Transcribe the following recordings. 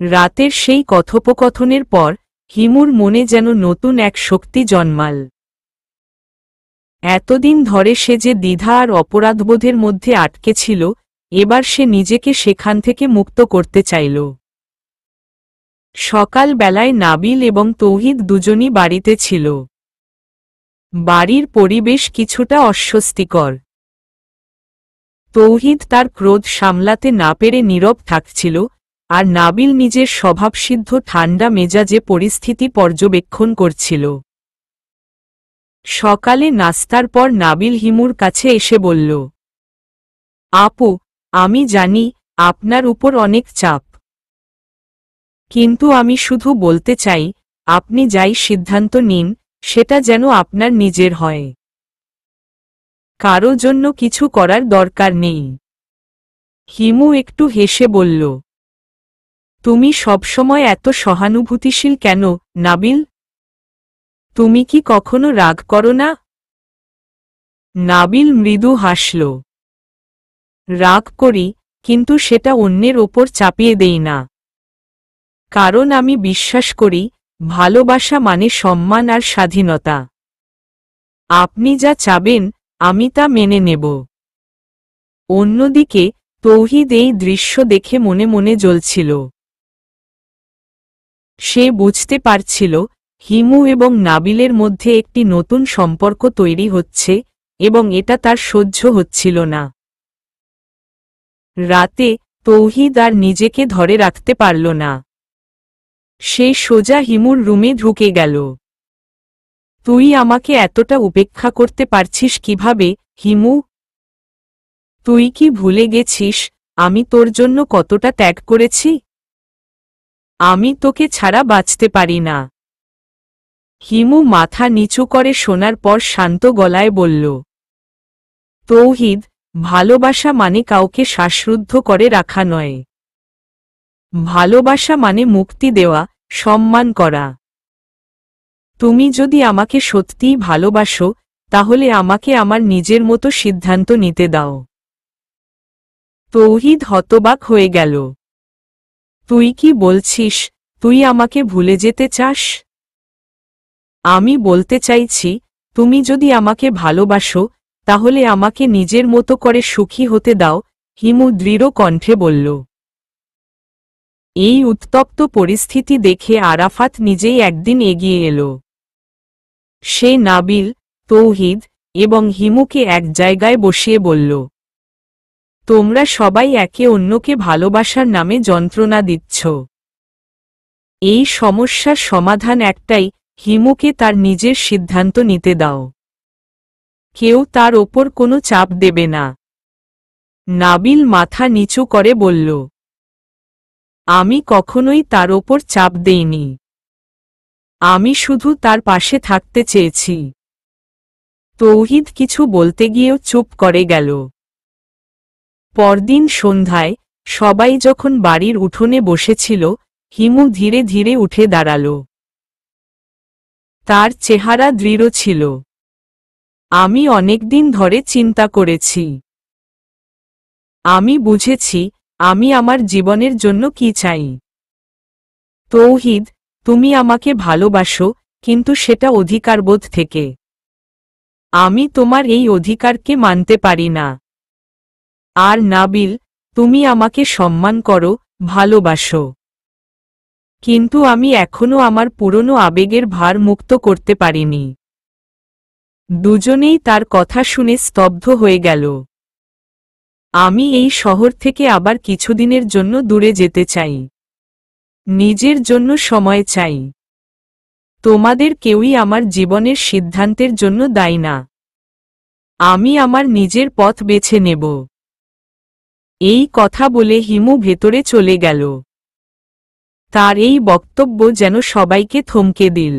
রাতের সেই কথোপকথনের পর হিমুর মনে যেন নতুন এক শক্তি জন্মাল। এতদিন ধরে সে যে দ্বিধা আর অপরাধবোধের মধ্যে আটকে ছিল, এবার সে নিজেকে সেখান থেকে মুক্ত করতে চাইল। সকাল বেলায় নাবিল এবং তৌহিদ দুজনই বাড়িতে ছিল। বাড়ির পরিবেশ কিছুটা অস্বস্তিকর। তৌহিদ তার ক্রোধ সামলাতে না পেরে নীরব থাকছিল, আর নাবিল নিজের স্বভাবসিদ্ধ ঠান্ডা মেজাজে পরিস্থিতি পর্যবেক্ষণ করছিল। সকালে নাস্তার পর নাবিল হিমুর কাছে এসে বলল, আপু, আমি জানি আপনার উপর অনেক চাপ, কিন্তু আমি শুধু বলতে চাই, আপনি যাই সিদ্ধান্ত নিন সেটা যেন আপনার নিজের হয়। কারো জন্য কিছু করার দরকার নেই। হিমু একটু হেসে বলল, তুমি সবসময় এত সহানুভূতিশীল কেন, নাবিল? তুমি কি কখনো রাগ করো না? নাবিল মৃদু হাসল। রাগ করি, কিন্তু সেটা অন্যের ওপর চাপিয়ে দেই না। কারণ আমি বিশ্বাস করি, ভালোবাসা মানে সম্মান আর স্বাধীনতা। আপনি যা চাবেন আমি তা মেনে নেব। অন্যদিকে তৌহিদ এই দৃশ্য দেখে মনে মনে জ্বলছিল। সে বুঝতে পারছিল, হিমু এবং নাবিলের মধ্যে একটি নতুন সম্পর্ক তৈরি হচ্ছে, এবং এটা তার সহ্য হচ্ছিল না। রাতে তৌহিদ আর নিজেকে ধরে রাখতে পারল না। সে সোজা হিমুর রুমে ঢুকে গেল। তুই আমাকে এতটা উপেক্ষা করতে পারছিস কিভাবে, হিমু? তুই কি ভুলে গেছিস আমি তোর জন্য কতটা ত্যাগ করেছি? আমি তোকে ছাড়া বাঁচতে পারি না। হিমু মাথা নিচু করে শোনার পর শান্ত গলায় বলল, তৌহিদ, ভালোবাসা মানে কাউকে শ্বাসরুদ্ধ করে রাখা নয়। ভালোবাসা মানে মুক্তি দেওয়া, সম্মান করা। তুমি যদি আমাকে সত্যিই ভালোবাসো, তাহলে আমাকে আমার নিজের মতো সিদ্ধান্ত নিতে দাও। তৌহিদ হতবাক হয়ে গেল। তুই কি বলছিস, তুই আমাকে ভুলে যেতে চাস? আমি বলতে চাইছি, তুমি যদি আমাকে ভালোবাসো, তাহলে আমাকে নিজের মতো করে সুখী হতে দাও, হিমু দৃঢ় কণ্ঠে বলল। এই উত্তপ্ত পরিস্থিতি দেখে আরাফাত নিজেই একদিন এগিয়ে এলো। সে নাবিল, তৌহিদ এবং হিমুকে এক জায়গায় বসিয়ে বলল, তোমরা সবাই একে অন্যকে ভালোবাসার নামে যন্ত্রণা দিচ্ছ। এই সমস্যার সমাধান একটাই, হিমুকে তার নিজের সিদ্ধান্ত নিতে দাও। কেউ তার ওপর কোনো চাপ দেবে না। নাবিল মাথা নিচু করে বলল, আমি কখনোই তার ওপর চাপ দেইনি। আমি শুধু তার পাশে থাকতে চেয়েছি। তৌহিদ কিছু বলতে গিয়েও চুপ করে গেল। পরদিন সন্ধ্যায় সবাই যখন বাড়ির উঠোনে বসেছিল, হিমু ধীরে ধীরে উঠে দাঁড়াল। তার চেহারা দৃঢ় ছিল। আমি অনেকদিন ধরে চিন্তা করেছি। আমি বুঝেছি আমি আমার জীবনের জন্য কি চাই। তৌহিদ, তুমি আমাকে ভালোবাসো, কিন্তু সেটা অধিকারবোধ থেকে। আমি তোমার এই অধিকারকে মানতে পারি না। আর নাবিল, তুমি আমাকে সম্মান করো, ভালোবাসো। কিন্তু আমি এখনো আমার পুরনো আবেগের ভার মুক্ত করতে পারিনি। দুজনেই তার কথা শুনে স্তব্ধ হয়ে গেল। আমি এই শহর থেকে আবার কিছুদিনের জন্য দূরে যেতে চাই। নিজের জন্য সময় চাই। তোমাদের কেউই আমার জীবনের সিদ্ধান্তের জন্য দায়ী না। আমি আমার নিজের পথ বেছে নেব। এই কথা বলে হিমু ভেতরে চলে গেল। তার এই বক্তব্য যেন সবাইকে থমকে দিল।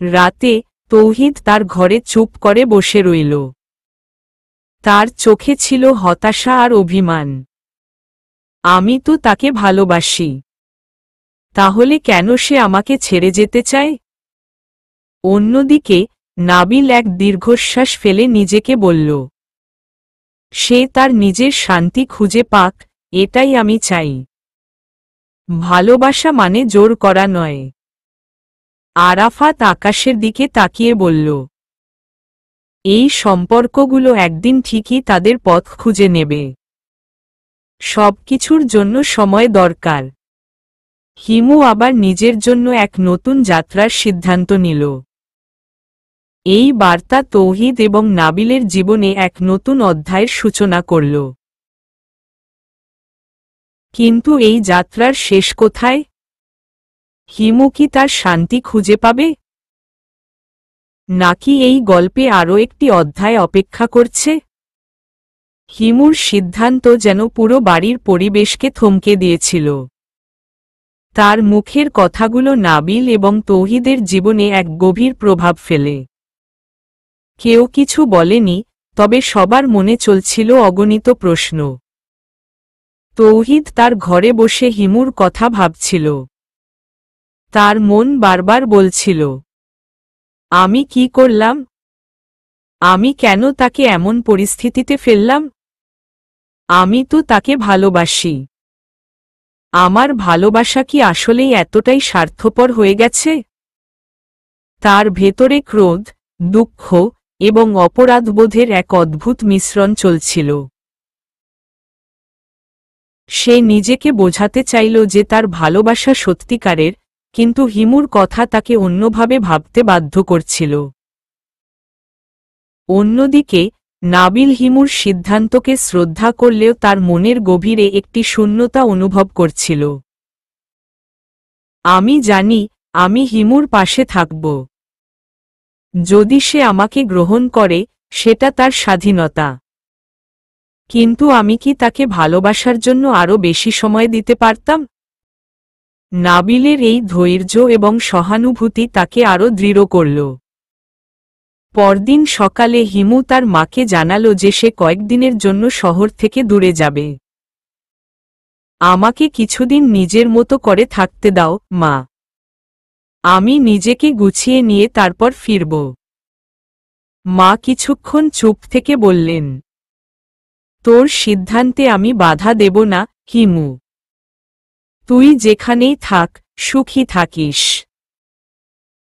রাতে তৌহিদ তার ঘরে চুপ করে বসে রইল। তার চোখে ছিল হতাশা আর অভিমান। আমি তো তাকে ভালোবাসি। তাহলে কেন সে আমাকে ছেড়ে যেতে চায়? অন্যদিকে নাবিল এক দীর্ঘশ্বাস ফেলে নিজেকে বলল, সে তার নিজের শান্তি খুঁজে পাক, এটাই আমি চাই। ভালোবাসা মানে জোর করা নয়। আরাফাত আকাশের দিকে তাকিয়ে বলল, এই সম্পর্কগুলো একদিন ঠিকই তাদের পথ খুঁজে নেবে। সবকিছুর জন্য সময় দরকার। হিমু আবার নিজের জন্য এক নতুন যাত্রার সিদ্ধান্ত নিল। এই বার্তা তৌহিদ এবং নাবিলের জীবনে এক নতুন অধ্যায়ের সূচনা করল। কিন্তু এই যাত্রার শেষ কোথায়? হিমু কি তার শান্তি খুঁজে পাবে, নাকি এই গল্পে আরও একটি অধ্যায় অপেক্ষা করছে? হিমুর সিদ্ধান্ত যেন পুরো বাড়ির পরিবেশকে থমকে দিয়েছিল। তার মুখের কথাগুলো নাবিল এবং তৌহিদের জীবনে এক গভীর প্রভাব ফেলে। কেউ কিছু বলেনি, তবে সবার মনে চলছিল অগণিত প্রশ্ন। তৌহিদ তার ঘরে বসে হিমুর কথা ভাবছিল। তার মন বারবার বলছিল, আমি কি করলাম? আমি কেন তাকে এমন পরিস্থিতিতে ফেললাম? আমি তো তাকে ভালোবাসি। আমার ভালোবাসা কি আসলেই এতটাই স্বার্থপর হয়ে গেছে? তার ভেতরে ক্রোধ, দুঃখ এবং অপরাধবোধের এক অদ্ভুত মিশ্রণ চলছিল। সে নিজেকে বোঝাতে চাইল যে তার ভালোবাসা সত্যিকারের, কিন্তু হিমুর কথা তাকে অন্যভাবে ভাবতে বাধ্য করছিল। অন্যদিকে নাবিল হিমুর সিদ্ধান্তকে শ্রদ্ধা করলেও তার মনের গভীরে একটি শূন্যতা অনুভব করছিল। আমি জানি, আমি হিমুর পাশে থাকব। যদি সে আমাকে গ্রহণ করে, সেটা তার স্বাধীনতা। কিন্তু আমি কি তাকে ভালোবাসার জন্য আরও বেশি সময় দিতে পারতাম? নাবিলের এই ধৈর্য এবং সহানুভূতি তাকে আরও দৃঢ় করল। পরদিন সকালে হিমু তার মাকে জানালো যে সে কয়েকদিনের জন্য শহর থেকে দূরে যাবে। আমাকে কিছুদিন নিজের মতো করে থাকতে দাও, মা। আমি নিজেকে গুছিয়ে নিয়ে তারপর ফিরব। মা কিছুক্ষণ চুপ থেকে বললেন, তোর সিদ্ধান্তে আমি বাধা দেব না, হিমু। তুই যেখানেই থাক, সুখী থাকিস।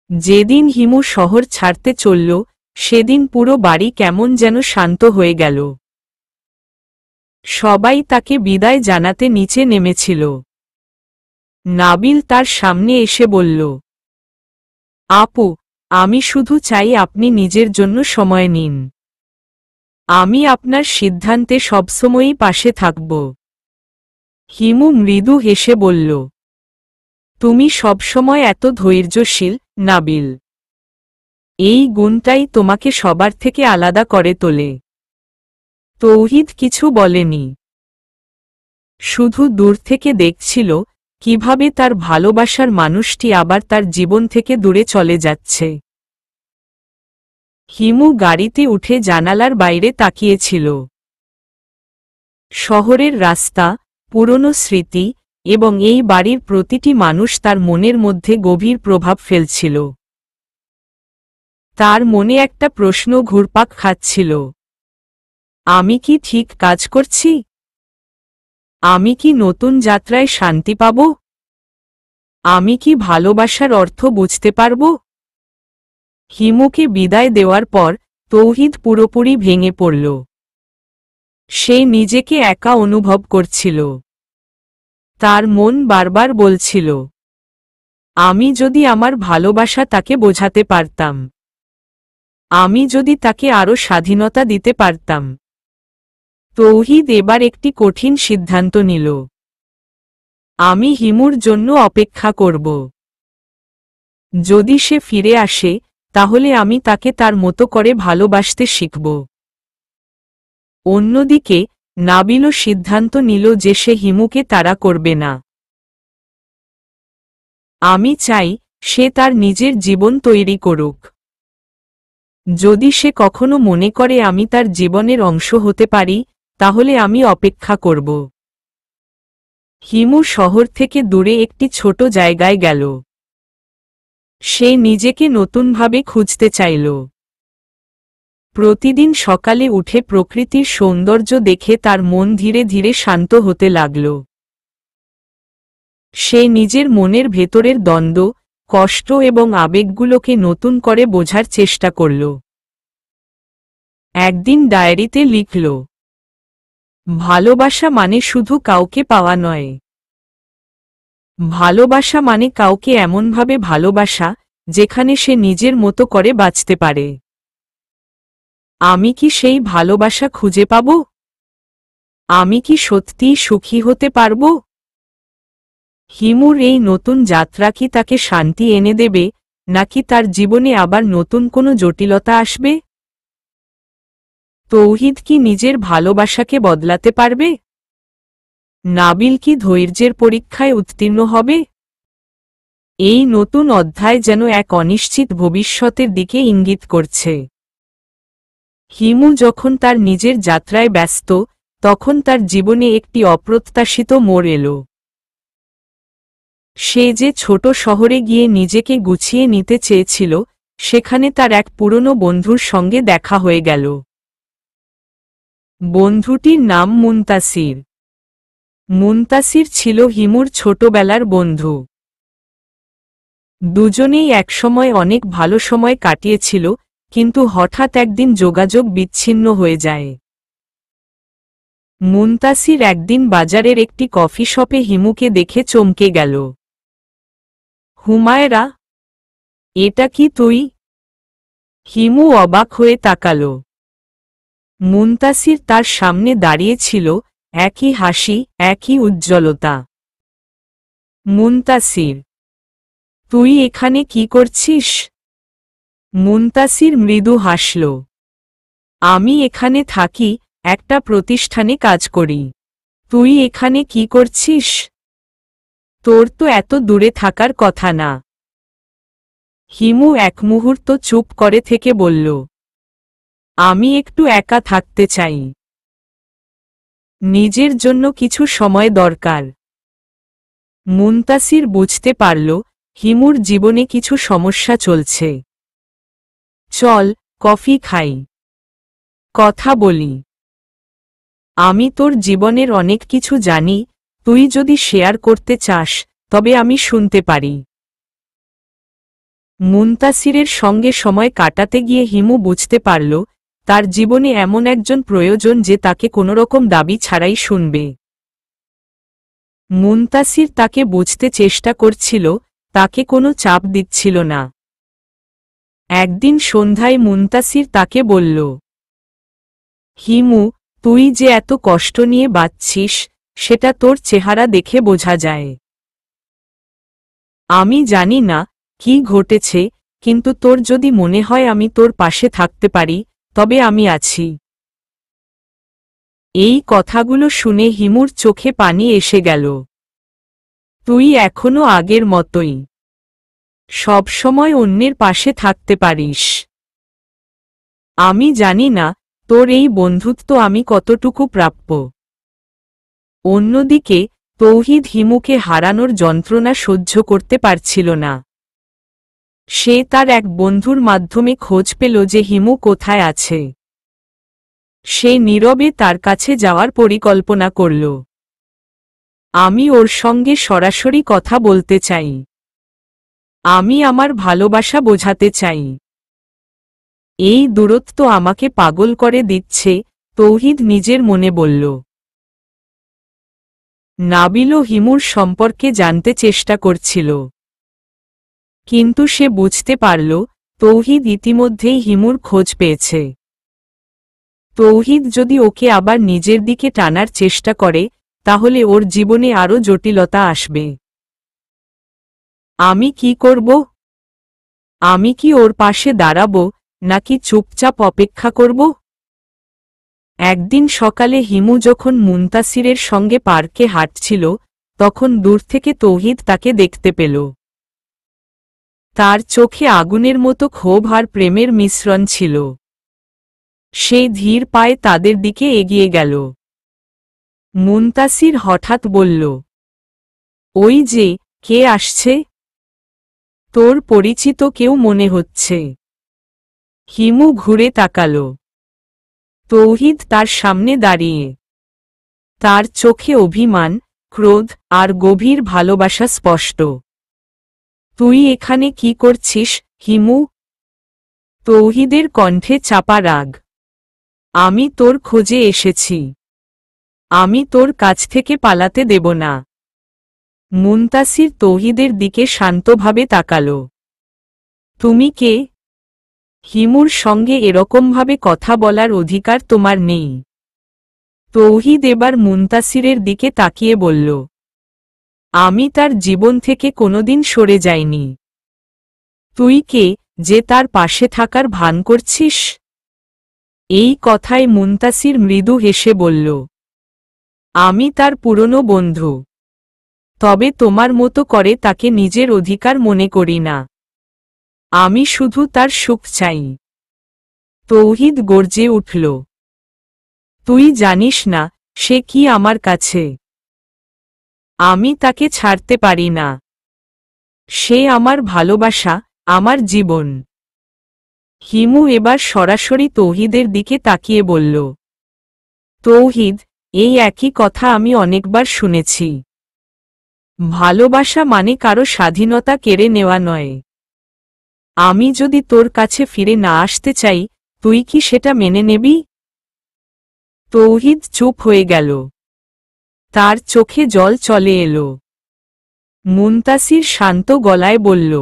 যেদিন হিমু শহর ছাড়তে চলল, সেদিন পুরো বাড়ি কেমন যেন শান্ত হয়ে গেল। সবাই তাকে বিদায় জানাতে নিচে নেমেছিল। নাবিল তার সামনে এসে বলল, আপু, আমি শুধু চাই আপনি নিজের জন্য সময় নিন। আমি আপনার সিদ্ধান্তে সবসময়ই পাশে থাকব। হিমু মৃদু হেসে বলল, তুমি সবসময় এত ধৈর্যশীল, নাবিল। এই গুণটাই তোমাকে সবার থেকে আলাদা করে তোলে। তৌহিদ কিছু বলেনি। শুধু দূর থেকে দেখছিল কিভাবে তার ভালোবাসার মানুষটি আবার তার জীবন থেকে দূরে চলে যাচ্ছে। হিমু গাড়িতে উঠে জানালার বাইরে তাকিয়েছিল। শহরের রাস্তা, পুরনো স্মৃতি এবং এই বাড়ির প্রতিটি মানুষ তার মনের মধ্যে গভীর প্রভাব ফেলছিল। তার মনে একটা প্রশ্ন ঘুরপাক খাচ্ছিল, আমি কি ঠিক কাজ করছি? আমি কি নতুন যাত্রায় শান্তি পাব? আমি কি ভালোবাসার অর্থ বুঝতে পারব? হিমুকে বিদায় দেওয়ার পর তৌহিদ পুরোপুরি ভেঙে পড়ল। সে নিজেকে একা অনুভব করছিল। তার মন বারবার বলছিল, আমি যদি আমার ভালোবাসা তাকে বোঝাতে পারতাম। আমি যদি তাকে আরও স্বাধীনতা দিতে পারতাম। তৌহিদ এবার একটি কঠিন সিদ্ধান্ত নিল। আমি হিমুর জন্য অপেক্ষা করব। যদি সে ফিরে আসে, তাহলে আমি তাকে তার মতো করে ভালোবাসতে শিখব। অন্যদিকে নাবিলও সিদ্ধান্ত নিল যে সে হিমুকে তাড়া করবে না। আমি চাই সে তার নিজের জীবন তৈরি করুক। যদি সে কখনো মনে করে আমি তার জীবনের অংশ হতে পারি, তাহলে আমি অপেক্ষা করব। হিমু শহর থেকে দূরে একটি ছোট জায়গায় গেল। সে নিজেকে নতুনভাবে খুঁজতে চাইল। প্রতিদিন সকালে উঠে প্রকৃতির সৌন্দর্য দেখে তার মন ধীরে ধীরে শান্ত হতে লাগল। সে নিজের মনের ভেতরের দ্বন্দ্ব, কষ্ট এবং আবেগগুলোকে নতুন করে বোঝার চেষ্টা করল। একদিন ডায়েরিতে লিখল, ভালোবাসা মানে শুধু কাউকে পাওয়া নয়। ভালোবাসা মানে কাউকে এমনভাবে ভালোবাসা যেখানে সে নিজের মতো করে বাঁচতে পারে। আমি কি সেই ভালোবাসা খুঁজে পাব? আমি কি সত্যিই সুখী হতে পারব? হিমুর এই নতুন যাত্রা কি তাকে শান্তি এনে দেবে, নাকি তার জীবনে আবার নতুন কোনো জটিলতা আসবে? তৌহিদ কি নিজের ভালোবাসাকে বদলাতে পারবে? নাবিল কি ধৈর্যের পরীক্ষায় উত্তীর্ণ হবে? এই নতুন অধ্যায় যেন এক অনিশ্চিত ভবিষ্যতের দিকে ইঙ্গিত করছে। হিমু যখন তার নিজের যাত্রায় ব্যস্ত, তখন তার জীবনে একটি অপ্রত্যাশিত মোড় এলো। সে যে ছোট শহরে গিয়ে নিজেকে গুছিয়ে নিতে চেয়েছিল, সেখানে তার এক পুরনো বন্ধুর সঙ্গে দেখা হয়ে গেল। বন্ধুটির নাম মুনতাসির। মুনতাসির ছিল হিমুর ছোটবেলার বন্ধু। দুজনেই একসময় অনেক ভালো সময় কাটিয়েছিল, কিন্তু হঠাৎ একদিন যোগাযোগ বিচ্ছিন্ন হয়ে যায়। মুনতাসির একদিন বাজারের একটি কফি শপে হিমুকে দেখে চমকে গেল। হুমায়রা, এটা কি তুই? হিমু অবাক হয়ে তাকাল। মুনতাসির তার সামনে দাঁড়িয়ে ছিল, একই হাসি, একই উজ্জ্বলতা। মুনতাসির, তুই এখানে কি করছিস? মুনতাসির মৃদু হাসল। আমি এখানে থাকি, একটা প্রতিষ্ঠানে কাজ করি। তুই এখানে কি করছিস? তোর তো এত দূরে থাকার কথা না। হিমু এক মুহূর্ত চুপ করে থেকে বলল, আমি একটু একা থাকতে চাই। নিজের জন্য কিছু সময় দরকার। মুনতাসির বুঝতে পারল, হিমুর জীবনে কিছু সমস্যা চলছে। চল, কফি খাই, কথা বলি। আমি তোর জীবনের অনেক কিছু জানি, তুই যদি শেয়ার করতে চাস, তবে আমি শুনতে পারি। মুনতাসিরের সঙ্গে সময় কাটাতে গিয়ে হিমু বুঝতে পারল, তার জীবনে এমন একজন প্রয়োজন যে তাকে কোনোরকম দাবি ছাড়াই শুনবে। মুনতাসির তাকে বুঝতে চেষ্টা করছিল, তাকে কোনো চাপ দিচ্ছিল না। একদিন সন্ধ্যায় মুনতাসির তাকে বলল, হিমু, তুই যে এত কষ্ট নিয়ে বাঁচছিস, সেটা তোর চেহারা দেখে বোঝা যায়। আমি জানি না কি ঘটেছে, কিন্তু তোর যদি মনে হয় আমি তোর পাশে থাকতে পারি, তবে আমি আছি। এই কথাগুলো শুনে হিমুর চোখে পানি এসে গেল। তুই এখনো আগের মতোই সবসময় অন্যের পাশে থাকতে পারিস। আমি জানি না তোর এই বন্ধুত্ব আমি কতটুকু প্রাপ্য। অন্যদিকে তৌহিদ হিমুকে হারানোর যন্ত্রণা সহ্য করতে পারছিল না। সে তার এক বন্ধুর মাধ্যমে খোঁজ পেল যে হিমু কোথায় আছে। সে নীরবে তার কাছে যাওয়ার পরিকল্পনা করল। আমি ওর সঙ্গে সরাসরি কথা বলতে চাই। আমি আমার ভালোবাসা বোঝাতে চাই। এই দূরত্ব আমাকে পাগল করে দিচ্ছে, তৌহিদ নিজের মনে বলল। নাবিলও হিমুর সম্পর্কে জানতে চেষ্টা করছিল। কিন্তু সে বুঝতে পারল, তৌহিদ ইতিমধ্যেই হিমুর খোঁজ পেয়েছে। তৌহিদ যদি ওকে আবার নিজের দিকে টানার চেষ্টা করে, তাহলে ওর জীবনে আরও জটিলতা আসবে। আমি কি করব? আমি কি ওর পাশে দাঁড়াব, নাকি চুপচাপ অপেক্ষা করব? একদিন সকালে হিমু যখন মুনতাসিরের সঙ্গে পার্কে হাঁটছিল, তখন দূর থেকে তৌহিদ তাকে দেখতে পেল। তার চোখে আগুনের মতো ক্ষোভ আর প্রেমের মিশ্রণ ছিল। সে ধীর পায়ে তাদের দিকে এগিয়ে গেল। মুনতাসির হঠাৎ বলল, ওই যে, কে আসছে? তোর পরিচিত কেউ মনে হচ্ছে। হিমু ঘুরে তাকাল। তৌহিদ তার সামনে দাঁড়িয়ে। তার চোখে অভিমান, ক্রোধ আর গভীর ভালোবাসা স্পষ্ট। তুই এখানে কি করছিস, হিমু? তৌহিদের কণ্ঠে চাপা রাগ। আমি তোর খোঁজে এসেছি। আমি তোর কাছ থেকে পালাতে দেব না। মুনতাসির তৌহিদের দিকে শান্তভাবে তাকালো। তুমি কে? হিমুর সঙ্গে এরকমভাবে কথা বলার অধিকার তোমার নেই। তৌহিদ এবার মুনতাসিরের দিকে তাকিয়ে বলল, আমি তার জীবন থেকে কোনোদিন সরে যাইনি। তুই কে যে তার পাশে থাকার ভান করছিস? এই কথায় মুনতাসির মৃদু হেসে বলল, আমি তার পুরনো বন্ধু। তবে তোমার মতো করে তাকে নিজের অধিকার মনে করি না। আমি শুধু তার সুখ চাই। তৌহিদ গর্জে উঠল, তুই জানিস না সে কি আমার কাছে। আমি তাকে ছাড়তে পারি না। সে আমার ভালোবাসা, আমার জীবন। হিমু এবার সরাসরি তৌহিদের দিকে তাকিয়ে বলল, তৌহিদ, এই একই কথা আমি অনেকবার শুনেছি। ভালোবাসা মানে কারো স্বাধীনতা কেড়ে নেওয়া নয়। আমি যদি তোর কাছে ফিরে না আসতে চাই, তুই কি সেটা মেনে নেবি? তৌহিদ চুপ হয়ে গেল। তার চোখে জল চলে এলো। মুনতাসির শান্ত গলায় বলল,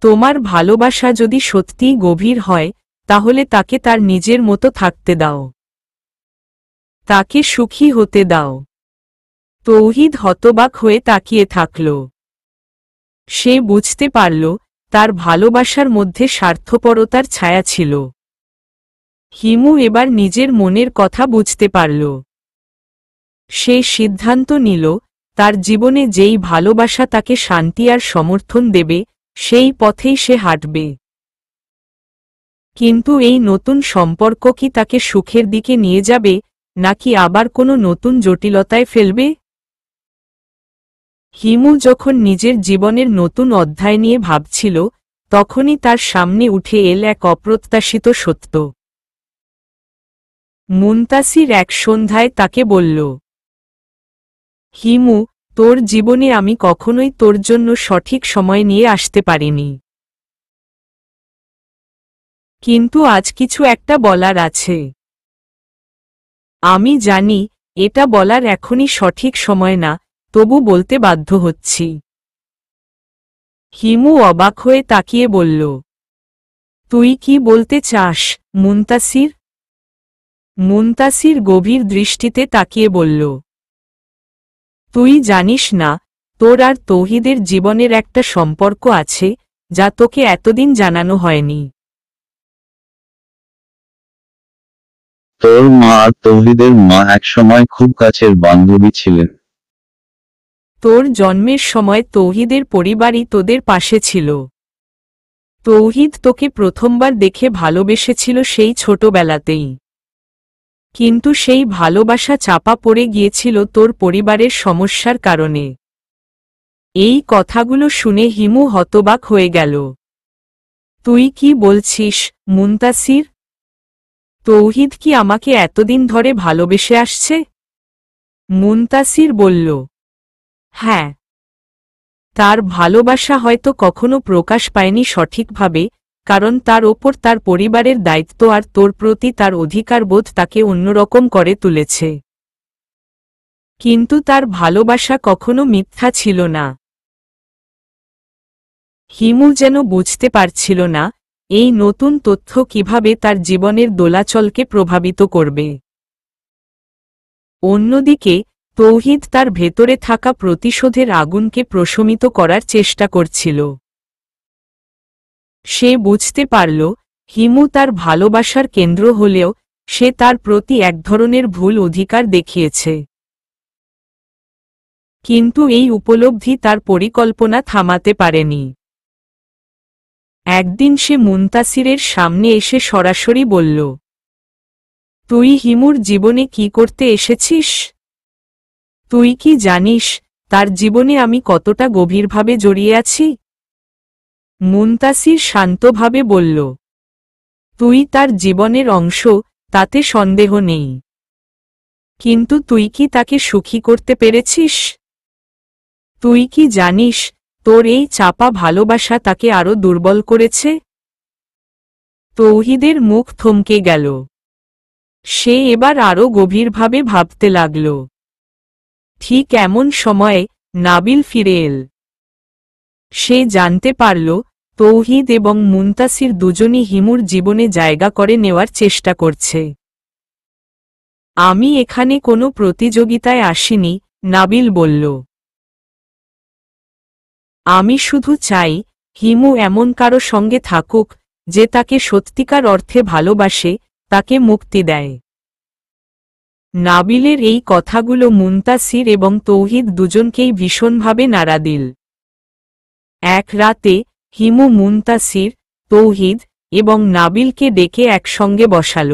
তোমার ভালোবাসা যদি সত্যিই গভীর হয়, তাহলে তাকে তার নিজের মতো থাকতে দাও। তাকে সুখী হতে দাও। তৌহিদ হতবাক হয়ে তাকিয়ে থাকল। সে বুঝতে পারল, তার ভালোবাসার মধ্যে স্বার্থপরতার ছায়া ছিল। হিমু এবার নিজের মনের কথা বুঝতে পারল। সে সিদ্ধান্ত নিল, তার জীবনে যেই ভালোবাসা তাকে শান্তি আর সমর্থন দেবে, সেই পথেই সে হাঁটবে। কিন্তু এই নতুন সম্পর্ক কি তাকে সুখের দিকে নিয়ে যাবে, নাকি আবার কোনো নতুন জটিলতায় ফেলবে? হিমু যখন নিজের জীবনের নতুন অধ্যায় নিয়ে ভাবছিল, তখনই তার সামনে উঠে এল এক অপ্রত্যাশিত সত্য। মুনতাসির এক সন্ধ্যায় তাকে বলল, হিমু, তোর জীবনে আমি কখনোই তোর জন্য সঠিক সময় নিয়ে আসতে পারিনি। কিন্তু আজ কিছু একটা বলার আছে। আমি জানি এটা বলার এখনই সঠিক সময় না, তবু বলতে বাধ্য হচ্ছি। হিমু অবাক হয়ে তাকিয়ে বলল, তুই কি বলতে চাস, মুনতাসির? মুনতাসির গভীর দৃষ্টিতে তাকিয়ে বলল, তুই জানিস না, তোর আর তৌহিদের জীবনের একটা সম্পর্ক আছে, যা তোকে এতদিন জানানো হয়নি। তোর মা আর তৌহিদের মা একসময় খুব কাছের বান্ধবী ছিলেন। তোর জন্মের সময় তৌহিদের পরিবারই তোদের পাশে ছিল। তৌহিদ তোকে প্রথমবার দেখে ভালোবেসেছিল সেই ছোটবেলাতেই। কিন্তু সেই ভালোবাসা চাপা পড়ে গিয়েছিল তোর পরিবারের সমস্যার কারণে। এই কথাগুলো শুনে হিমু হতবাক হয়ে গেল। তুই কি বলছিস, মুনতাসির? তৌহিদ কি আমাকে এতদিন ধরে ভালোবেসে আসছে? মুনতাসির বলল, হ্যাঁ। তার ভালোবাসা হয়তো কখনো প্রকাশ পায়নি সঠিকভাবে, কারণ তার ওপর তার পরিবারের দায়িত্ব আর তোর প্রতি তার অধিকারবোধ তাকে অন্যরকম করে তুলেছে। কিন্তু তার ভালোবাসা কখনো মিথ্যা ছিল না। হিমু যেন বুঝতে পারছিল না, এই নতুন তথ্য কিভাবে তার জীবনের দোলাচলকে প্রভাবিত করবে। অন্যদিকে তৌহিদ তার ভেতরে থাকা প্রতিশোধের আগুনকে প্রশমিত করার চেষ্টা করছিল। সে বুঝতে পারল, হিমু তার ভালোবাসার কেন্দ্র হলেও সে তার প্রতি এক ধরনের ভুল অধিকার দেখিয়েছে। কিন্তু এই উপলব্ধি তার পরিকল্পনা থামাতে পারেনি। একদিন সে মুনতাসিরের সামনে এসে সরাসরি বলল, তুই হিমুর জীবনে কি করতে এসেছিস? তুই কি জানিস তার জীবনে আমি কতটা গভীরভাবে জড়িয়ে আছি? মুনতাসির শান্তভাবে বলল, তুই তার জীবনের অংশ, তাতে সন্দেহ নেই। কিন্তু তুই কি তাকে সুখী করতে পেরেছিস? তুই কি জানিস তোর এই চাপা ভালোবাসা তাকে আরো দুর্বল করেছে? তৌহিদের মুখ থমকে গেল। সে এবার আরো গভীরভাবে ভাবতে লাগল। ঠিক এমন সময়ে নাবিল ফিরে এল। সে জানতে পারল তৌহিদ এবং মুনতাসির দুজনই হিমুর জীবনে জায়গা করে নেওয়ার চেষ্টা করছে। আমি এখানে কোনো প্রতিযোগিতায় আসিনি, নাবিল বলল। আমি শুধু চাই হিমু এমন কারো সঙ্গে থাকুক যে তাকে সত্যিকার অর্থে ভালোবাসে, তাকে মুক্তি দেয়। নাবিলের এই কথাগুলো মুনতাসির এবং তৌহিদ দুজনকেই ভীষণভাবে নাড়া দিল। এক রাতে হিমু মুনতাসির, তৌহিদ এবং নাবিলকে ডেকে একসঙ্গে বসাল।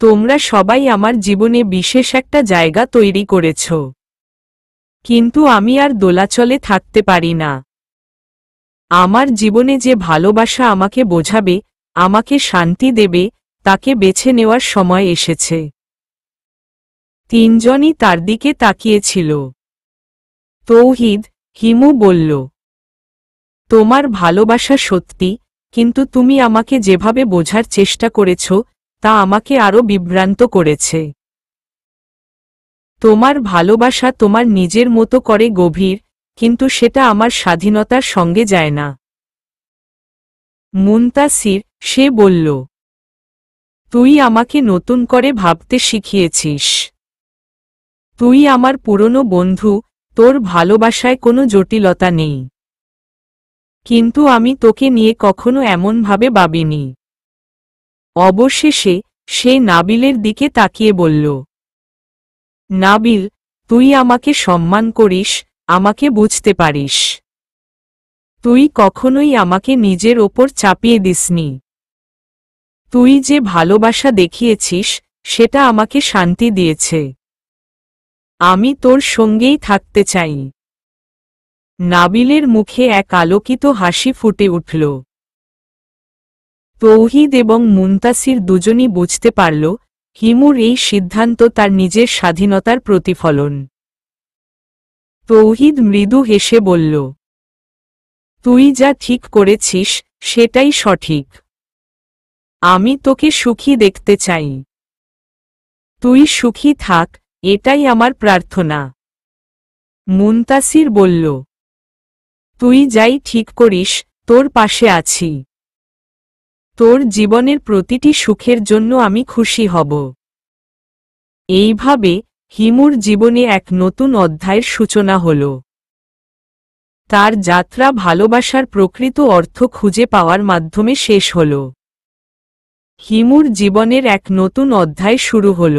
তোমরা সবাই আমার জীবনে বিশেষ একটা জায়গা তৈরি করেছ, কিন্তু আমি আর দোলাচলে থাকতে পারি না। আমার জীবনে যে ভালোবাসা আমাকে বোঝাবে, আমাকে শান্তি দেবে, তাকে বেছে নেওয়ার সময় এসেছে। তিনজনই তার দিকে তাকিয়েছিল। তৌহিদ, হিমু বলল, তোমার ভালোবাসা সত্যি, কিন্তু তুমি আমাকে যেভাবে বোঝার চেষ্টা করেছ তা আমাকে আরো বিভ্রান্ত করেছে। তোমার ভালোবাসা তোমার নিজের মতো করে গভীর, কিন্তু সেটা আমার স্বাধীনতার সঙ্গে যায় না। মুনতাসির, সে বলল, তুই আমাকে নতুন করে ভাবতে শিখিয়েছিস। তুই আমার পুরনো বন্ধু, তোর ভালোবাসায় কোনো জটিলতা নেই। কিন্তু আমি তোকে নিয়ে কখনো এমনভাবে ভাবিনি। অবশেষে সে নাবিলের দিকে তাকিয়ে বলল, নাবিল, তুই আমাকে সম্মান করিস, আমাকে বুঝতে পারিস। তুই কখনোই আমাকে নিজের ওপর চাপিয়ে দিসনি। তুই যে ভালোবাসা দেখিয়েছিস সেটা আমাকে শান্তি দিয়েছে। আমি তোর সঙ্গেই থাকতে চাই। নাবিলের মুখে এক আলোকিত হাসি ফুটে উঠল। তৌহিদ এবং মুনতাসির দুজনই বুঝতে পারল হিমুর এই সিদ্ধান্ত তার নিজের স্বাধীনতার প্রতিফলন। তৌহিদ মৃদু হেসে বলল, তুই যা ঠিক করেছিস সেটাই সঠিক। আমি তোকে সুখী দেখতে চাই। তুই সুখী থাক, এটাই আমার প্রার্থনা। মুনতাসির বলল, তুই যাই ঠিক করিস, তোর পাশে আছি। তোর জীবনের প্রতিটি সুখের জন্য আমি খুশি হব। এইভাবে হিমুর জীবনে এক নতুন অধ্যায়ের সূচনা হল। তার যাত্রা ভালোবাসার প্রকৃত অর্থ খুঁজে পাওয়ার মাধ্যমে শেষ হল। হিমুর জীবনের এক নতুন অধ্যায় শুরু হল।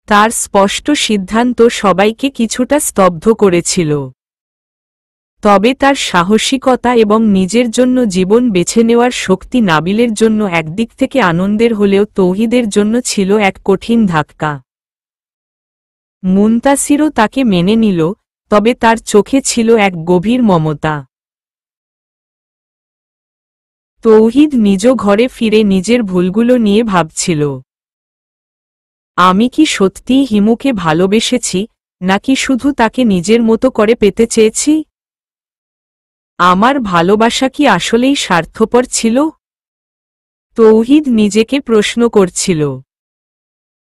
তার স্পষ্ট সিদ্ধান্ত সবাইকে কিছুটা স্তব্ধ করেছিল। তবে তার সাহসিকতা এবং নিজের জন্য জীবন বেছে নেওয়ার শক্তি নাবিলের জন্য একদিক থেকে আনন্দের হলেও তৌহিদের জন্য ছিল এক কঠিন ধাক্কা। মুনতাসিরও তাকে মেনে নিল, তবে তার চোখে ছিল এক গভীর মমতা। তৌহিদ নিজ ঘরে ফিরে নিজের ভুলগুলো নিয়ে ভাবছিল। আমি কি সত্যিই হিমুকে ভালোবেসেছি, নাকি শুধু তাকে নিজের মতো করে পেতে চেয়েছি? আমার ভালোবাসা কি আসলেই স্বার্থপর ছিল? তৌহিদ নিজেকে প্রশ্ন করছিল।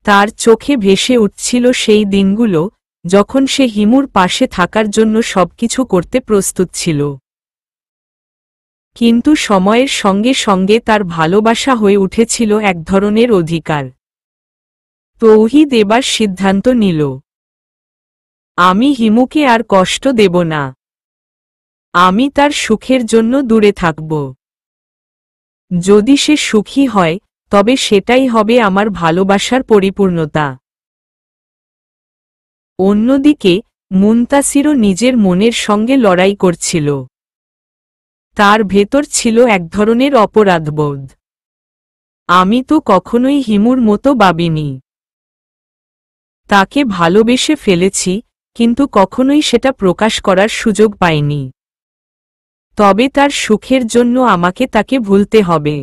তার চোখে ভেসে উঠছিল সেই দিনগুলো যখন সে হিমুর পাশে থাকার জন্য সবকিছু করতে প্রস্তুত ছিল। কিন্তু সময়ের সঙ্গে সঙ্গে তার ভালোবাসা হয়ে উঠেছিল এক ধরনের অধিকার। তৌহিদ এবার সিদ্ধান্ত নিল, আমি হিমুকে আর কষ্ট দেব না। আমি তার সুখের জন্য দূরে থাকব। যদি সে সুখী হয় তবে সেটাই হবে আমার ভালোবাসার পরিপূর্ণতা। অন্যদিকে মুনতাসিরও নিজের মনের সঙ্গে লড়াই করছিল। তার ভেতর ছিল এক ধরনের অপরাধবোধ। আমি তো কখনোই হিমুর মতো ভাবিনি। তাকে ভালোবেসে ফেলেছি, কিন্তু কখনোই সেটা প্রকাশ করার সুযোগ পাইনি। তবে তার সুখের জন্য আমাকে তাকে ভুলতে হবে।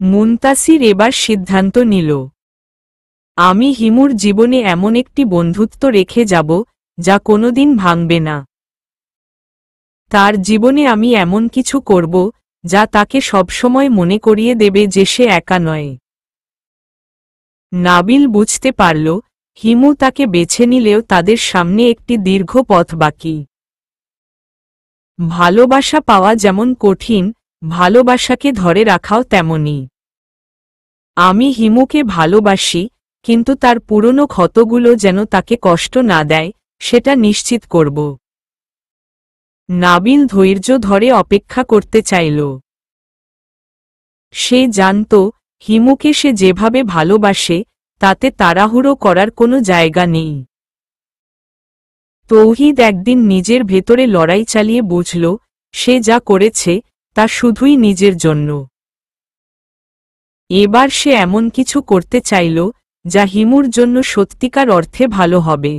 মুনতাসির এবার সিদ্ধান্ত নিল, আমি হিমুর জীবনে এমন একটি বন্ধুত্ব রেখে যাব যা কোনোদিন ভাঙবে না। তার জীবনে আমি এমন কিছু করব যা তাকে সবসময় মনে করিয়ে দেবে যে সে একা নয়। নাবিল বুঝতে পারল হিমু তাকে বেছে নিলেও তাদের সামনে একটি দীর্ঘ পথ বাকি। ভালোবাসা পাওয়া যেমন কঠিন, ভালোবাসাকে ধরে রাখাও তেমনি। আমি হিমুকে ভালোবাসি, কিন্তু তার পুরনো ক্ষতগুলো যেন তাকে কষ্ট না দেয় সেটা নিশ্চিত করব। নাবিল ধৈর্য ধরে অপেক্ষা করতে চাইল। সে জানত হিমুকে সে যেভাবে ভালোবাসে তাতে তাড়াহুড়ো করার কোনো জায়গা নেই। তৌহিদ একদিন নিজের ভেতরে লড়াই চালিয়ে বুঝল সে যা করেছে তা শুধুই নিজের জন্য। এবার সে এমন কিছু করতে চাইল যা হিমুর জন্য সত্যিকার অর্থে ভালো হবে।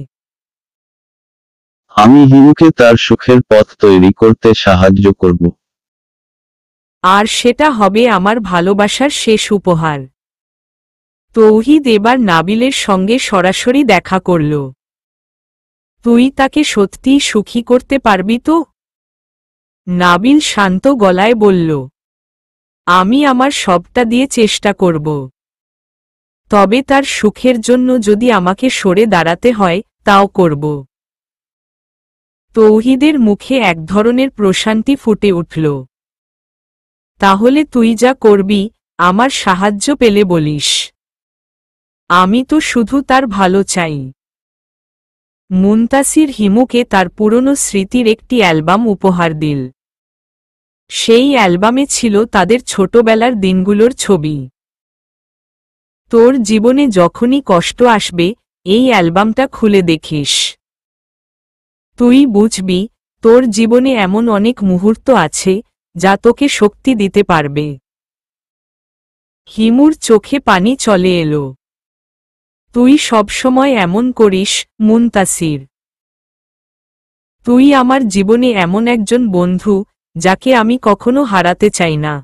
আমি হিমুকে তার সুখের পথ তৈরি করতে সাহায্য করব। আর সেটা হবে আমার ভালোবাসার শেষ উপহার। তৌহিদ এবার নাবিলের সঙ্গে সরাসরি দেখা করল। তুই তাকে সত্যিই সুখী করতে পারবি তো? নাবিল শান্ত গলায় বলল, আমি আমার সবটা দিয়ে চেষ্টা করব। তবে তার সুখের জন্য যদি আমাকে সরে দাঁড়াতে হয় তাও করব। তৌহিদের মুখে এক ধরনের প্রশান্তি ফুটে উঠল। তাহলে তুই যা করবি আমার সাহায্য পেলে বলিস। আমি তো শুধু তার ভালো চাই। মুনতাসির হিমুকে তার পুরনো স্মৃতির একটি অ্যালবাম উপহার দিল। সেই অ্যালবামে ছিল তাদের ছোটবেলার দিনগুলোর ছবি। তোর জীবনে যখনই কষ্ট আসবে এই অ্যালবামটা খুলে দেখিস। তুই বুঝবি তোর জীবনে এমন অনেক মুহূর্ত আছে যা তোকে শক্তি দিতে পারবে। হিমুর চোখে পানি চলে এলো। তুই সবসময় এমন করিস মুনতাসির। তুই আমার জীবনে এমন একজন বন্ধু যাকে আমি কখনো হারাতে চাই না।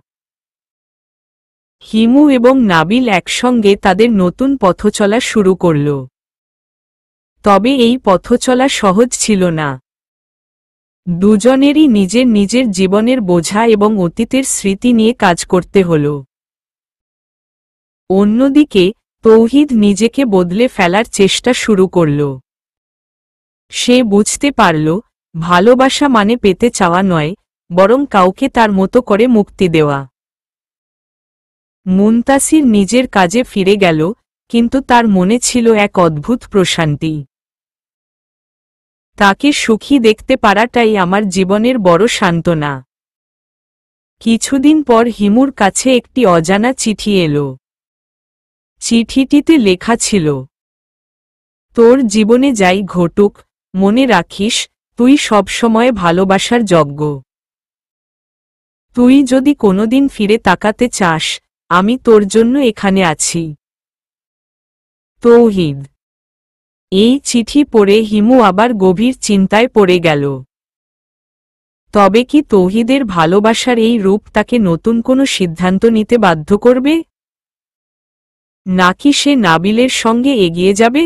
হিমু এবং নাবিল একসঙ্গে তাদের নতুন পথচলা শুরু করল। তবে এই পথচলা সহজ ছিল না। দুজনেরই নিজের নিজের জীবনের বোঝা এবং অতীতের স্মৃতি নিয়ে কাজ করতে হল। অন্যদিকে তৌহিদ নিজেকে বদলে ফেলার চেষ্টা শুরু করল। সে বুঝতে পারল ভালোবাসা মানে পেতে চাওয়া নয়, বরং কাউকে তার মতো করে মুক্তি দেওয়া। মুনতাসির নিজের কাজে ফিরে গেল, কিন্তু তার মনে ছিল এক অদ্ভুত প্রশান্তি। তাকে সুখী দেখতে পারাটাই আমার জীবনের বড় সান্ত্বনা। কিছুদিন পর হিমুর কাছে একটি অজানা চিঠি এলো। চিঠিটিতে লেখা ছিল, তোর জীবনে যাই ঘটুক মনে রাখিস তুই সবসময় ভালোবাসার যোগ্য। তুই যদি কোনোদিন ফিরে তাকাতে চাস আমি তোর জন্য এখানে আছি। তৌহিদ। এই চিঠি পড়ে হিমু আবার গভীর চিন্তায় পড়ে গেল। তবে কি তৌহিদের ভালোবাসার এই রূপ তাকে নতুন কোনো সিদ্ধান্ত নিতে বাধ্য করবে? নাকি সে নাবিলের সঙ্গে এগিয়ে যাবে?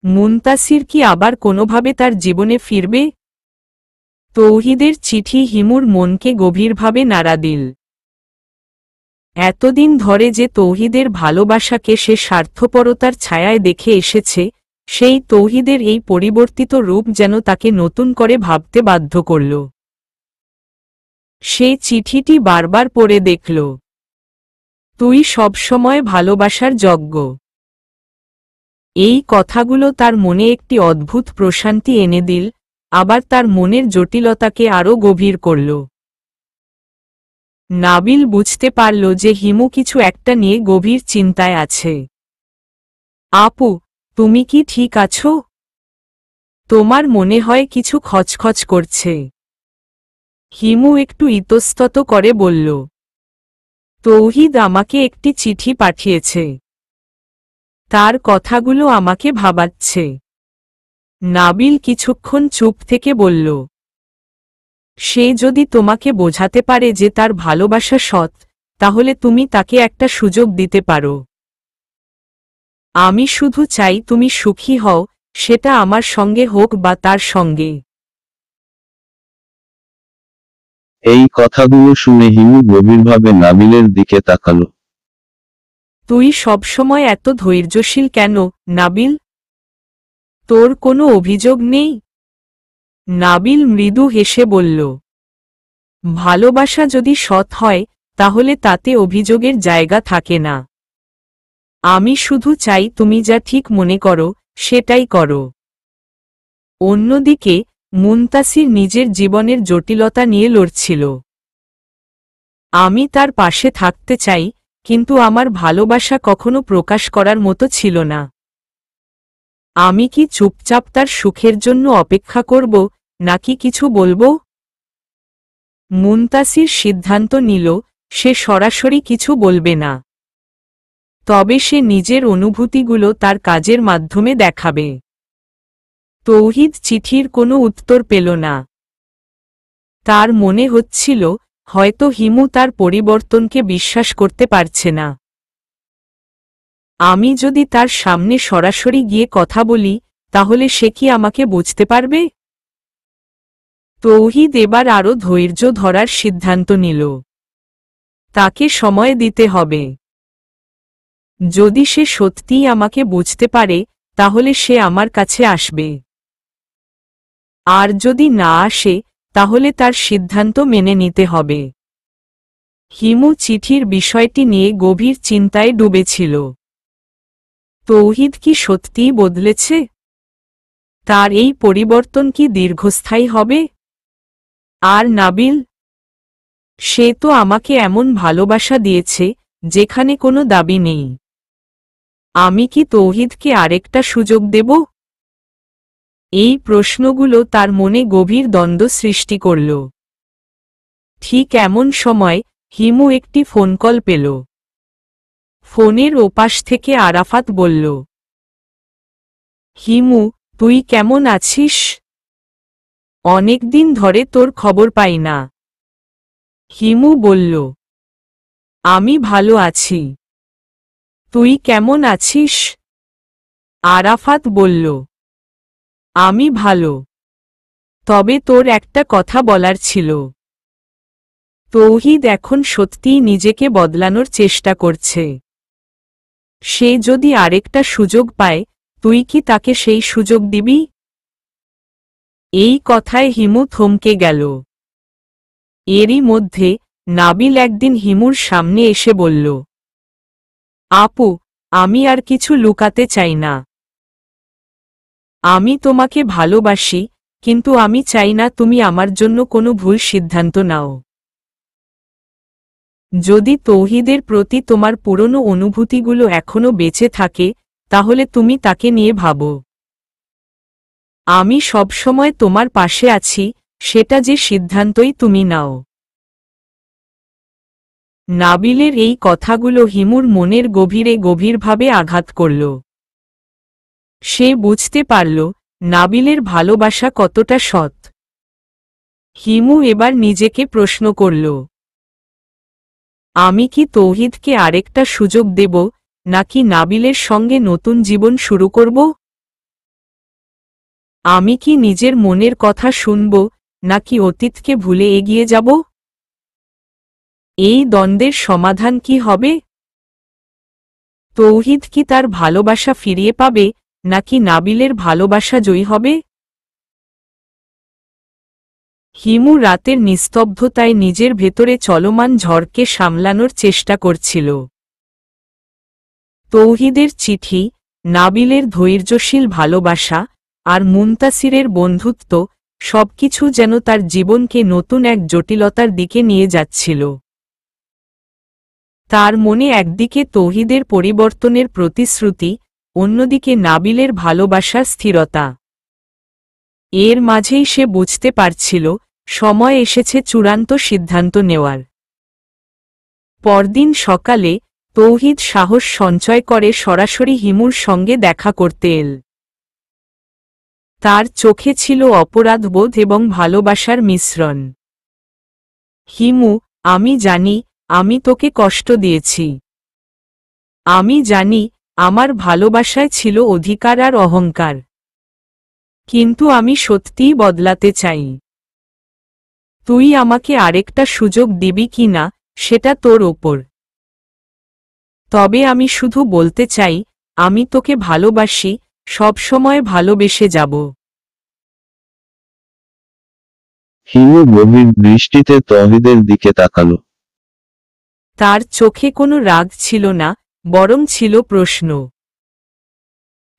মুনতাসির কি আবার কোনোভাবে তার জীবনে ফিরবে? তৌহিদের চিঠি হিমুর মনকে গভীরভাবে নাড়া দিল। এতদিন ধরে যে তৌহিদের ভালোবাসাকে সে স্বার্থপরতার ছায়ায় দেখে এসেছে, সেই তৌহিদের এই পরিবর্তিত রূপ যেন তাকে নতুন করে ভাবতে বাধ্য করল। সে চিঠিটি বারবার পড়ে দেখল। তুই সবসময় ভালোবাসার যোগ্য। এই কথাগুলো তার মনে একটি অদ্ভুত প্রশান্তি এনে দিল, আবার তার মনের জটিলতাকে আরও গভীর করল। নাবিল বুঝতে পারল যে হিমু কিছু একটা নিয়ে গভীর চিন্তায় আছে। আপু, তুমি কি ঠিক আছো? তোমার মনে হয় কিছু খচখচ করছে। হিমু একটু ইতস্তত করে বলল, তৌহিদ আমাকে একটি চিঠি পাঠিয়েছে। তার কথাগুলো আমাকে ভাবাচ্ছে। নাবিল কিছুক্ষণ চুপ থেকে বলল, সে যদি তোমাকে বোঝাতে পারে যে তার ভালোবাসা সৎ, তাহলে তুমি তাকে একটা সুযোগ দিতে পারো। আমি শুধু চাই তুমি সুখী হও, সেটা আমার সঙ্গে হোক বা তার সঙ্গে। এই কথাগুলো শুনে হিমু গভীরভাবে নাবিলের দিকে তাকালো। তুই সবসময় এত ধৈর্যশীল কেন, নাবিল? তোর কোনো অভিযোগ নেই? নাবিল মৃদু হেসে বলল, ভালোবাসা যদি সৎ হয় তাহলে তাতে অভিযোগের জায়গা থাকে না। আমি শুধু চাই তুমি যা ঠিক মনে করো সেটাই করো। অন্যদিকে মুনতাসির নিজের জীবনের জটিলতা নিয়ে লড়ছিল। আমি তার পাশে থাকতে চাই, কিন্তু আমার ভালোবাসা কখনো প্রকাশ করার মতো ছিল না। আমি কি চুপচাপ তার সুখের জন্য অপেক্ষা করব, নাকি কিছু বলবো? মুনতাসির সিদ্ধান্ত নিল সে সরাসরি কিছু বলবে না, তবে সে নিজের অনুভূতিগুলো তার কাজের মাধ্যমে দেখাবে। তৌহিদ চিঠির কোনো উত্তর পেল না। তার মনে হচ্ছিল হয়তো হিমু তার পরিবর্তনকে বিশ্বাস করতে পারছে না। আমি যদি তার সামনে সরাসরি গিয়ে কথা বলি তাহলে সে কি আমাকে বুঝতে পারবে? তৌহিদ এবার আরও ধৈর্য ধরার সিদ্ধান্ত নিল। তাকে সময় দিতে হবে। যদি সে সত্যিই আমাকে বুঝতে পারে তাহলে সে আমার কাছে আসবে। আর যদি না আসে তাহলে তার সিদ্ধান্ত মেনে নিতে হবে। হিমু চিঠির বিষয়টি নিয়ে গভীর চিন্তায় ডুবেছিল। তৌহিদ কি সত্যিই বদলেছে? তার এই পরিবর্তন কি দীর্ঘস্থায়ী হবে? আর নাবিল, সে তো আমাকে এমন ভালোবাসা দিয়েছে যেখানে কোনো দাবি নেই। আমি কি তৌহিদকে আরেকটা সুযোগ দেব? এই প্রশ্নগুলো তার মনে গভীর দ্বন্দ্ব সৃষ্টি করল। ঠিক এমন সময় হিমু একটি ফোন কল পেল। ফোনের ওপাশ থেকে আরাফাত বলল, হিমু, তুই কেমন আছিস? অনেকদিন ধরে তোর খবর পাই না। হিমু বলল, আমি ভালো আছি। তুই কেমন আছিস? আরাফাত বলল, আমি ভালো। তবে তোর একটা কথা বলার ছিল। তৌহিদ এখন সত্যিই নিজেকে বদলানোর চেষ্টা করছে। সে যদি আরেকটা সুযোগ পায় তুই কি তাকে সেই সুযোগ দিবি? এই কথায় হিমু থমকে গেল। এরই মধ্যে নাবিল একদিন হিমুর সামনে এসে বলল, আপু, আমি আর কিছু লুকাতে চাই না। আমি তোমাকে ভালোবাসি, কিন্তু আমি চাই না তুমি আমার জন্য কোনো ভুল সিদ্ধান্ত নাও। যদি তৌহিদের প্রতি তোমার পুরনো অনুভূতিগুলো এখনো বেঁচে থাকে তাহলে তুমি তাকে নিয়ে ভাবো। আমি সবসময় তোমার পাশে আছি, সেটা যে সিদ্ধান্তই তুমি নাও। নাবিলের এই কথাগুলো হিমুর মনের গভীরে গভীরভাবে আঘাত করল। সে বুঝতে পারল নাবিলের ভালোবাসা কতটা সৎ। হিমু এবার নিজেকে প্রশ্ন করল, আমি কি তৌহিদকে আরেকটা সুযোগ দেব, নাকি নাবিলের সঙ্গে নতুন জীবন শুরু করব? আমি কি নিজের মনের কথা শুনব, নাকি অতীতকে ভুলে এগিয়ে যাব? এই দ্বন্দ্বের সমাধান কি হবে? তৌহিদ কি তার ভালোবাসা ফিরিয়ে পাবে, নাকি নাবিলের ভালোবাসা জয়ী হবে? হিমু রাতের নিস্তব্ধতায় নিজের ভেতরে চলমান ঝড়কে সামলানোর চেষ্টা করছিল। তৌহিদের চিঠি, নাবিলের ধৈর্যশীল ভালোবাসা, আর মুনতাসিরের বন্ধুত্ব সবকিছু যেন তার জীবনকে নতুন এক জটিলতার দিকে নিয়ে যাচ্ছিল। তার মনে একদিকে তৌহিদের পরিবর্তনের প্রতিশ্রুতি, অন্যদিকে নাবিলের ভালোবাসার স্থিরতা। এর মাঝেই সে বুঝতে পারছিল সময় এসেছে চূড়ান্ত সিদ্ধান্ত নেওয়ার। পরদিন সকালে তৌহিদ সাহস সঞ্চয় করে সরাসরি হিমুর সঙ্গে দেখা করতে এল। তার চোখে ছিল অপরাধবোধ এবং ভালোবাসার মিশ্রণ। হিমু, আমি জানি আমি তোকে কষ্ট দিয়েছি। আমি জানি আমার ভালোবাসায় ছিল অধিকার আর অহংকার। কিন্তু আমি সত্যিই বদলাতে চাই। তুই আমাকে আরেকটা সুযোগ দিবি কি না সেটা তোর ওপর। তবে আমি শুধু বলতে চাই, আমি তোকে ভালোবাসি, সবসময় ভালোবেসে যাব। হিমু গভীর দৃষ্টিতে তৌহিদের দিকে তাকালো। তার চোখে কোনো রাগ ছিল না, বরং ছিল প্রশ্ন।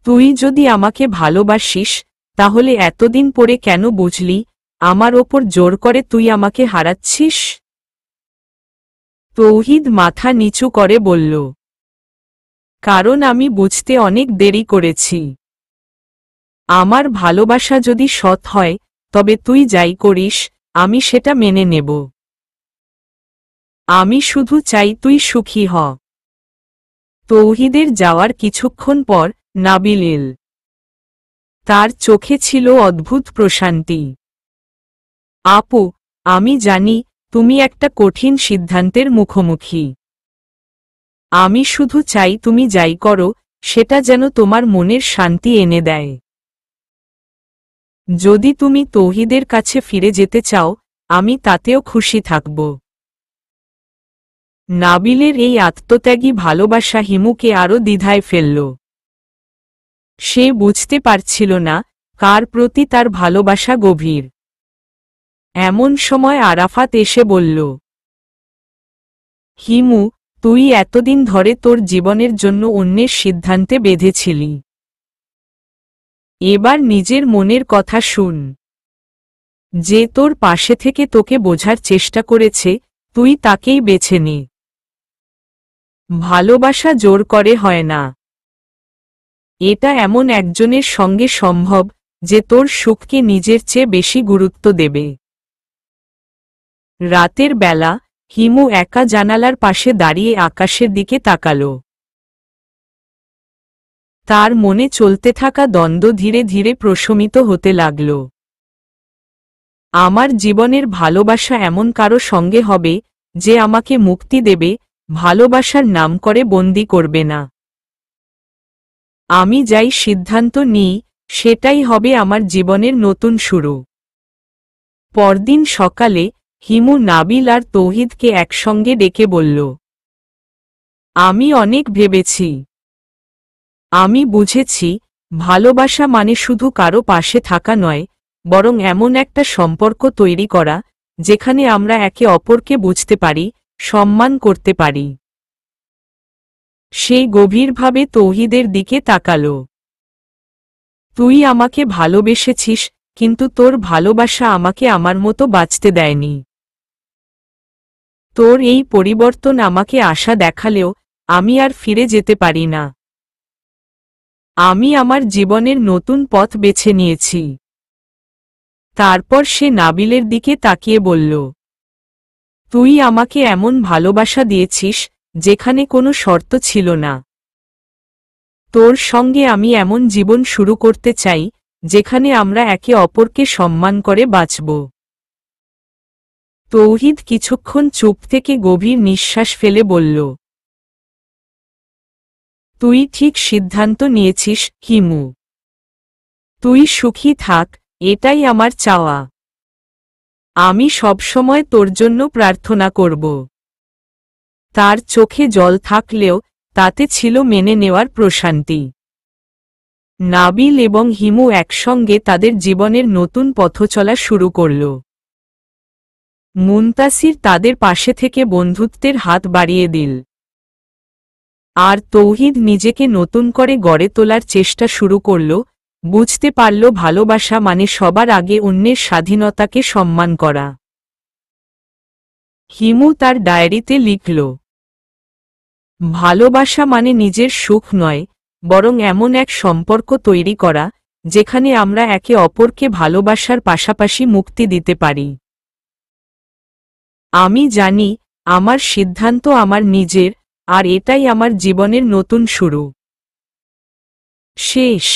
তুই যদি আমাকে ভালোবাসিস, তাহলে এতদিন পরে কেন বুঝলি, আমার ওপর জোর করে তুই আমাকে হারাচ্ছিস? তৌহিদ মাথা নিচু করে বলল, কারণ আমি বুঝতে অনেক দেরি করেছি। আমার ভালোবাসা যদি সৎ হয়, তবে তুই যাই করিস, আমি সেটা মেনে নেব। আমি শুধু চাই তুই সুখী হ। তৌহিদের যাওয়ার কিছুক্ষণ পর নাবিল এল। তার চোখে ছিল অদ্ভুত প্রশান্তি। আপু, আমি জানি তুমি একটা কঠিন সিদ্ধান্তের মুখোমুখি। আমি শুধু চাই তুমি যাই করো, সেটা যেন তোমার মনের শান্তি এনে দেয়। যদি তুমি তৌহিদের কাছে ফিরে যেতে চাও, আমি তাতেও খুশি থাকব। নাবিলের এই আত্মত্যাগী ভালোবাসা হিমুকে আরও দ্বিধায় ফেলল। সে বুঝতে পারছিল না কার প্রতি তার ভালোবাসা গভীর। এমন সময় আরাফাত এসে বলল, হিমু, তুই এতদিন ধরে তোর জীবনের জন্য অন্যের সিদ্ধান্তে বেঁধেছিলি। এবার নিজের মনের কথা শুন। যে তোর পাশে থেকে তোকে বোঝার চেষ্টা করেছে, তুই তাকেই বেছে নে। ভালোবাসা জোর করে হয় না। এটা এমন একজনের সঙ্গে সম্ভব, যে তোর সুখকে নিজের চেয়ে বেশি গুরুত্ব দেবে। রাতের বেলা হিমু একা জানালার পাশে দাঁড়িয়ে আকাশের দিকে তাকাল। তার মনে চলতে থাকা দ্বন্দ্ব ধীরে ধীরে প্রশমিত হতে লাগল। আমার জীবনের ভালোবাসা এমন কারো সঙ্গে হবে, যে আমাকে মুক্তি দেবে, ভালোবাসার নাম করে বন্দি করবে না। আমি যাই সিদ্ধান্ত নিই, সেটাই হবে আমার জীবনের নতুন শুরু। পরদিন সকালে হিমু নাবিল আর তৌহিদকে একসঙ্গে ডেকে বলল, আমি অনেক ভেবেছি। আমি বুঝেছি, ভালোবাসা মানে শুধু কারো পাশে থাকা নয়, বরং এমন একটা সম্পর্ক তৈরি করা, যেখানে আমরা একে অপরকে বুঝতে পারি, সম্মান করতে পারি। সে গভীরভাবে তৌহিদের দিকে তাকাল। তুই আমাকে ভালোবেসেছিস, কিন্তু তোর ভালোবাসা আমাকে আমার মতো বাঁচতে দেয়নি। তোর এই পরিবর্তন আমাকে আশা দেখালেও আমি আর ফিরে যেতে পারি না। আমি আমার জীবনের নতুন পথ বেছে নিয়েছি। তারপর সে নাবিলের দিকে তাকিয়ে বলল, তুই আমাকে এমন ভালোবাসা দিয়েছিস, যেখানে কোনো শর্ত ছিল না। তোর সঙ্গে আমি এমন জীবন শুরু করতে চাই, যেখানে আমরা একে অপরকে সম্মান করে বাঁচব। তৌহিদ কিছুক্ষণ চুপ থেকে গভীর নিঃশ্বাস ফেলে বলল, তুই ঠিক সিদ্ধান্ত নিয়েছিস হিমু। তুই সুখী থাক, এটাই আমার চাওয়া। আমি সবসময় তোর জন্য প্রার্থনা করব। তার চোখে জল থাকলেও তাতে ছিল মেনে নেওয়ার প্রশান্তি। নাবিল এবং হিমু একসঙ্গে তাদের জীবনের নতুন পথচলা শুরু করল। মুনতাসির তাদের পাশে থেকে বন্ধুত্বের হাত বাড়িয়ে দিল। আর তৌহিদ নিজেকে নতুন করে গড়ে তোলার চেষ্টা শুরু করল, বুঝতে পারল ভালোবাসা মানে সবার আগে অন্যের স্বাধীনতাকে সম্মান করা। হিমু তার ডায়েরিতে লিখল, ভালোবাসা মানে নিজের সুখ নয়, বরং এমন এক সম্পর্ক তৈরি করা, যেখানে আমরা একে অপরকে ভালোবাসার পাশাপাশি মুক্তি দিতে পারি। আমি জানি, আমার সিদ্ধান্ত আমার নিজের, আর এটাই আমার জীবনের নতুন শুরু। শেষ।